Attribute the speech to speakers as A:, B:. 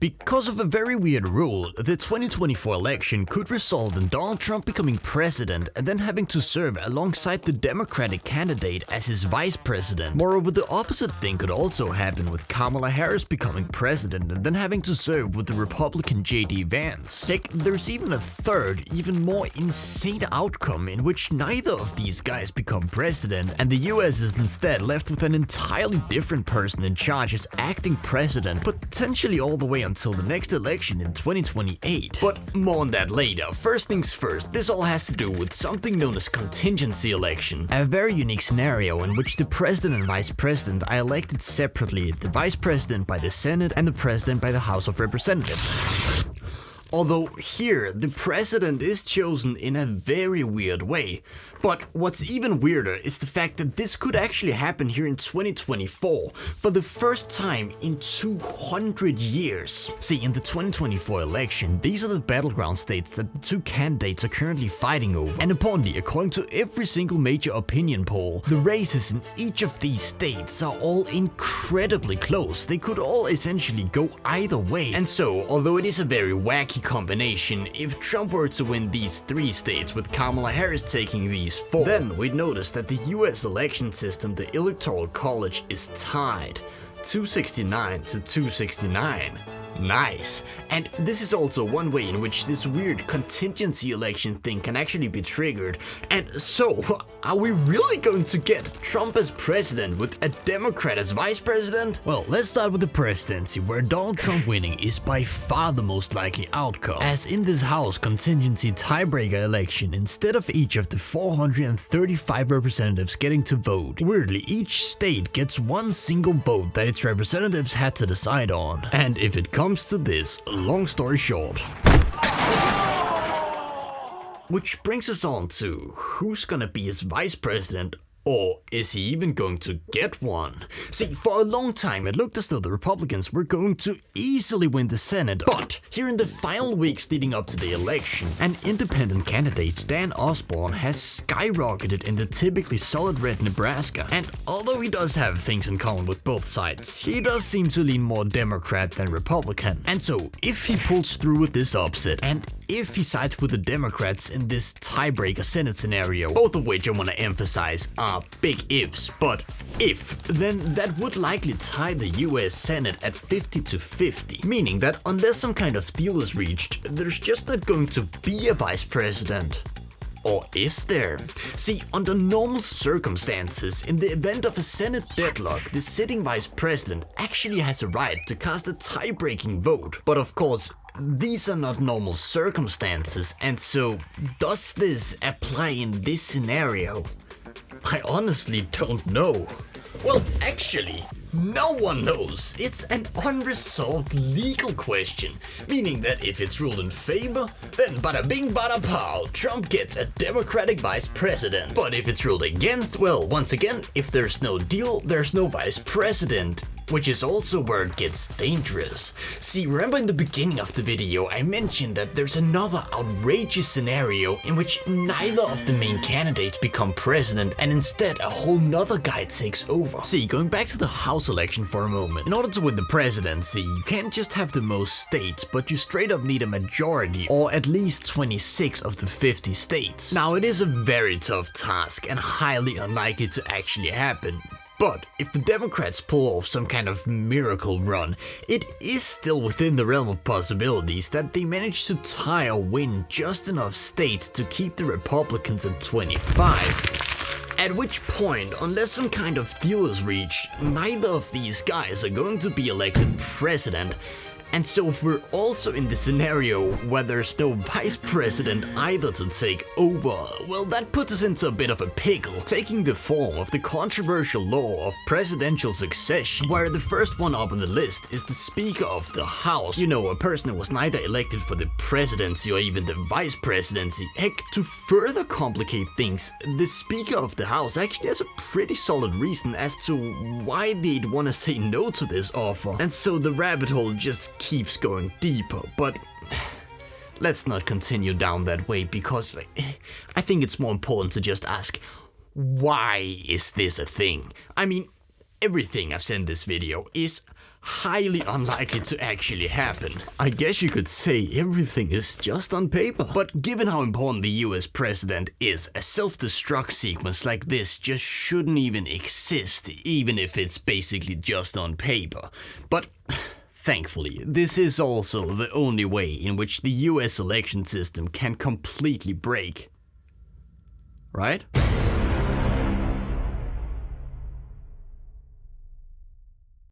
A: Because of a very weird rule, the 2024 election could result in Donald Trump becoming president and then having to serve alongside the Democratic candidate as his vice president. Moreover, the opposite thing could also happen with Kamala Harris becoming president and then having to serve with the Republican JD Vance. Heck, there's even a third, even more insane outcome in which neither of these guys become president and the US is instead left with an entirely different person in charge as acting president, potentially all the way until the next election in 2028. But more on that later. First things first, this all has to do with something known as contingency election, a very unique scenario in which the president and vice president are elected separately, the vice president by the Senate and the president by the House of Representatives. Although here, the president is chosen in a very weird way. But what's even weirder is the fact that this could actually happen here in 2024 for the first time in 200 years. See, in the 2024 election, these are the battleground states that the two candidates are currently fighting over. And importantly, according to every single major opinion poll, the races in each of these states are all incredibly close. They could all essentially go either way. And so, although it is a very wacky combination, if Trump were to win these 3 states with Kamala Harris taking these 4, then we'd notice that the US election system, the Electoral College, is tied 269 to 269. Nice. And this is also one way in which this weird contingency election thing can actually be triggered. And so, are we really going to get Trump as president with a Democrat as vice president? Well, let's start with the presidency, where Donald Trump winning is by far the most likely outcome. As in this House contingency tiebreaker election, instead of each of the 435 representatives getting to vote, weirdly each state gets one single vote that its representatives had to decide on. And if it comes to this, long story short. Which brings us on to who's gonna be his vice president, or is he even going to get one? See, for a long time it looked as though the Republicans were going to easily win the Senate, but here in the final weeks leading up to the election, an independent candidate, Dan Osborne, has skyrocketed in the typically solid red Nebraska. And although he does have things in common with both sides, he does seem to lean more Democrat than Republican. And so, if he pulls through with this upset, and if he sides with the Democrats in this tiebreaker Senate scenario, both of which I want to emphasize are big ifs, but if, then that would likely tie the US Senate at 50-50, meaning that unless some kind of deal is reached, there's just not going to be a vice president. Or is there? See, under normal circumstances, in the event of a Senate deadlock, the sitting vice president actually has a right to cast a tie-breaking vote. But of course, these are not normal circumstances, and so does this apply in this scenario? I honestly don't know. Well, actually, no one knows. It's an unresolved legal question, meaning that if it's ruled in favor, then bada bing bada pow, Trump gets a Democratic vice president. But if it's ruled against, well, once again, if there's no deal, there's no vice president. Which is also where it gets dangerous. See, remember in the beginning of the video I mentioned that there's another outrageous scenario in which neither of the main candidates become president and instead a whole nother guy takes over. See, going back to the House election for a moment, in order to win the presidency, you can't just have the most states, but you straight up need a majority, or at least 26 of the 50 states. Now, it is a very tough task and highly unlikely to actually happen. But if the Democrats pull off some kind of miracle run, it is still within the realm of possibilities that they manage to tie or win just enough states to keep the Republicans at 25. At which point, unless some kind of deal is reached, neither of these guys are going to be elected president. And so if we're also in the scenario where there's no vice president either to take over, well, that puts us into a bit of a pickle, taking the form of the controversial law of presidential succession, where the first one up on the list is the Speaker of the House. You know, a person who was neither elected for the presidency or even the vice presidency. Heck, to further complicate things, the Speaker of the House actually has a pretty solid reason as to why they'd want to say no to this offer. And so the rabbit hole just keeps going deeper, but let's not continue down that way because I think it's more important to just ask, why is this a thing? I mean, everything I've said in this video is highly unlikely to actually happen. I guess you could say everything is just on paper. But given how important the US president is, a self-destruct sequence like this just shouldn't even exist, even if it's basically just on paper. But thankfully, this is also the only way in which the US election system can completely break. Right?